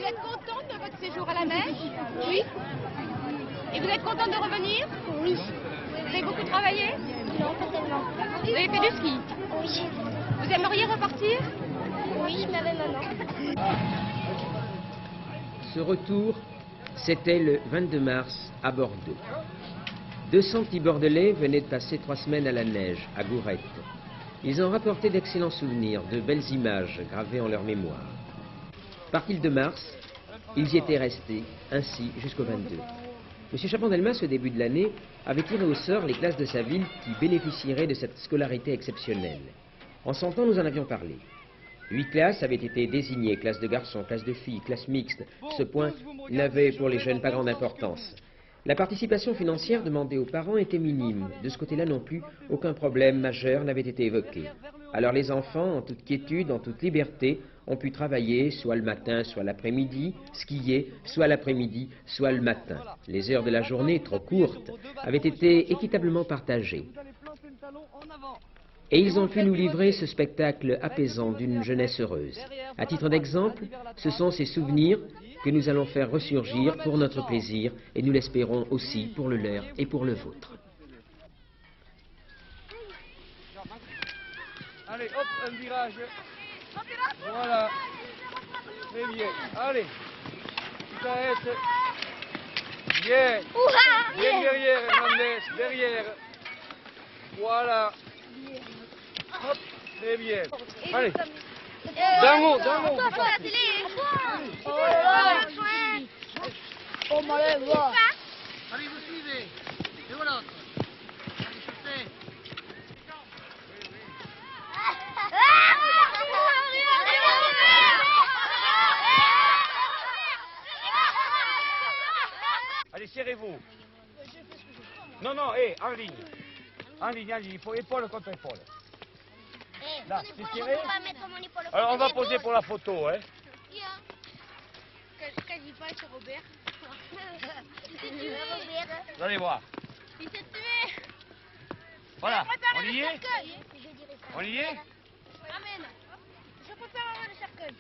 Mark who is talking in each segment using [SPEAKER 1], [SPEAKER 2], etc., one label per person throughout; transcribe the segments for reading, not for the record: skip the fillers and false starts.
[SPEAKER 1] êtes contente de votre séjour à la neige? Oui. Et vous êtes contente de revenir?
[SPEAKER 2] Oui.
[SPEAKER 1] Vous avez beaucoup travaillé?
[SPEAKER 2] Non, pas tellement.
[SPEAKER 1] Vous avez fait du ski?
[SPEAKER 2] Oui.
[SPEAKER 1] Vous aimeriez repartir?
[SPEAKER 2] Oui, mais maintenant.
[SPEAKER 3] Ce retour, c'était le 22 mars à Bordeaux. 200 petits Bordelais venaient de passer 3 semaines à la neige, à Gourette. Ils ont rapporté d'excellents souvenirs, de belles images gravées en leur mémoire. Partis le 2 mars, ils y étaient restés, ainsi jusqu'au 22. M. Chapan-Delmas, au début de l'année, avait tiré au sort les classes de sa ville qui bénéficieraient de cette scolarité exceptionnelle. En son temps, nous en avions parlé. 8 classes avaient été désignées, classes de garçons, classes de filles, classes mixtes. Ce point n'avait pour les jeunes pas grande importance. La participation financière demandée aux parents était minime. De ce côté-là non plus, aucun problème majeur n'avait été évoqué. Alors les enfants, en toute quiétude, en toute liberté, ont pu travailler, soit le matin, soit l'après-midi, skier, soit l'après-midi, soit le matin. Les heures de la journée, trop courtes, avaient été équitablement partagées. Et ils ont pu nous livrer ce spectacle apaisant d'une jeunesse heureuse. À titre d'exemple, ce sont ces souvenirs que nous allons faire ressurgir pour notre plaisir, et nous l'espérons aussi pour le leur et pour le vôtre.
[SPEAKER 4] Allez, hop, un virage. Voilà. Très bien. Allez. Tu t'arrêtes. Bien. Bien derrière, Hernandez. Derrière. Voilà. Hop. Très bien. Allez. D'un mot.
[SPEAKER 2] Oh, malade, va.
[SPEAKER 5] Allez, vous suivez. Et voilà l'autre. Allez, chauffez.
[SPEAKER 4] Allez, serrez-vous. Non, en ligne. En ligne. Il faut épaule contre épaule. Là, c'est serré. Alors, on va poser pour la photo, hein.
[SPEAKER 2] Quasi pas sur Robert.
[SPEAKER 4] Vous allez voir.
[SPEAKER 2] Il s'est tué.
[SPEAKER 4] Voilà, on y est? On y est?
[SPEAKER 2] Amen. Je préfère avoir le cercueil.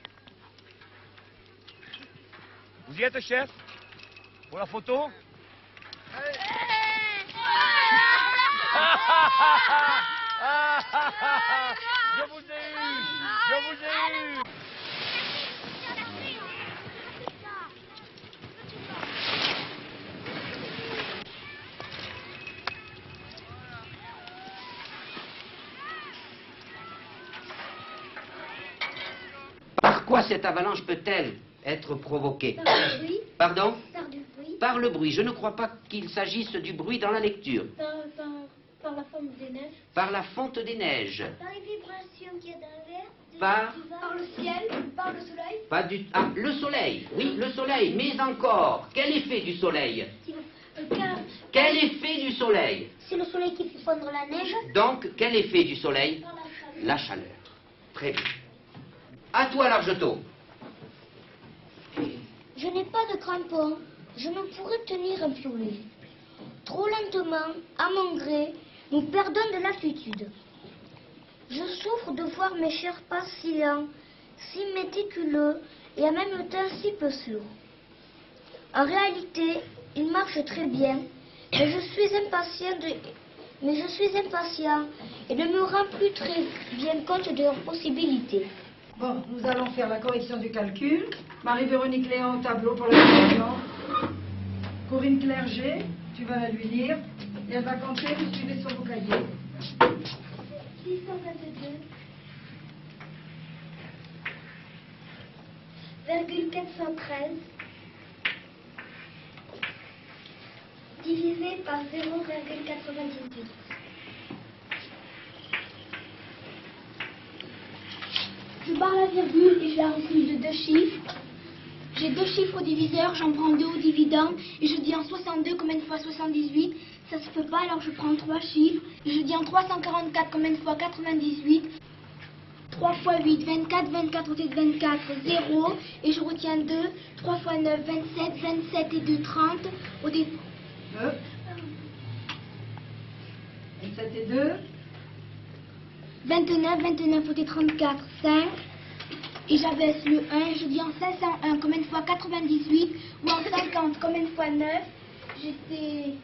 [SPEAKER 4] Vous y êtes, chef? Pour la photo? Je vous ai eu!
[SPEAKER 3] Par quoi cette avalanche peut-elle être provoquée?
[SPEAKER 2] Par le bruit.
[SPEAKER 3] Pardon?
[SPEAKER 2] Par du bruit.
[SPEAKER 3] Par le bruit. Je ne crois pas qu'il s'agisse du bruit dans la lecture.
[SPEAKER 2] Par la forme des neiges.
[SPEAKER 3] Par la fonte des neiges.
[SPEAKER 2] Par les vibrations qu'il y a dans l'air.
[SPEAKER 3] Par
[SPEAKER 2] le ciel. Par le soleil.
[SPEAKER 3] Pas du... Ah, le soleil. Oui, le soleil. Mais encore, quel effet du soleil? Quel effet du soleil?
[SPEAKER 2] C'est le soleil qui fait fondre la neige.
[SPEAKER 3] Donc, quel effet du soleil? La chaleur. Très bien. À toi, Largetot.
[SPEAKER 2] Je n'ai pas de crampons. Je ne pourrais tenir un piolet. Trop lentement, à mon gré, nous perdons de l'altitude. Je souffre de voir mes chers pas si lents, si méticuleux et en même temps si peu sûrs. En réalité, ils marchent très bien, mais je suis impatient et ne me rends plus très bien compte de leurs possibilités.
[SPEAKER 6] Bon, nous allons faire la correction du calcul. Marie-Véronique Léon au tableau pour la correction. Corinne Clerget, tu vas lui lire. Et elle va compter, vous suivez sur vos cahiers.
[SPEAKER 2] 622, 413, divisé par 0,98. Je barre la virgule et je la refuse de 2 chiffres. J'ai 2 chiffres au diviseur, j'en prends 2 au dividende et je dis en 62 combien de fois 78. Ça se peut pas, alors je prends 3 chiffres. Je dis en 344 combien de fois 98. 3 fois 8, 24, 24 au tête 24, 0. Et je retiens 2. 3 fois 9, 27, 27 et 2, 30. Au dé...
[SPEAKER 6] 27 et 2.
[SPEAKER 2] 29, 29 au dé 34, 5. et j'abaisse le 1 et je dis en 501 combien de fois 98 ou en 50 combien de fois 9. J'étais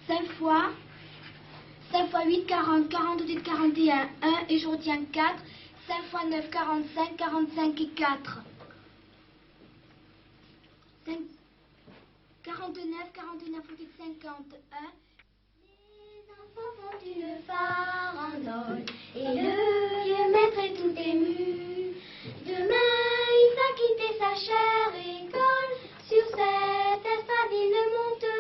[SPEAKER 2] 5 fois 8, 40, 48, 41, 1 et je retiens 4. 5 fois 9, 45, 45 et 4. 5, 49, 49, 51. Les enfants font une farandole et le vieux maître est tout ému. Demain il va quitter sa chère école. Sur cette estrade il ne monte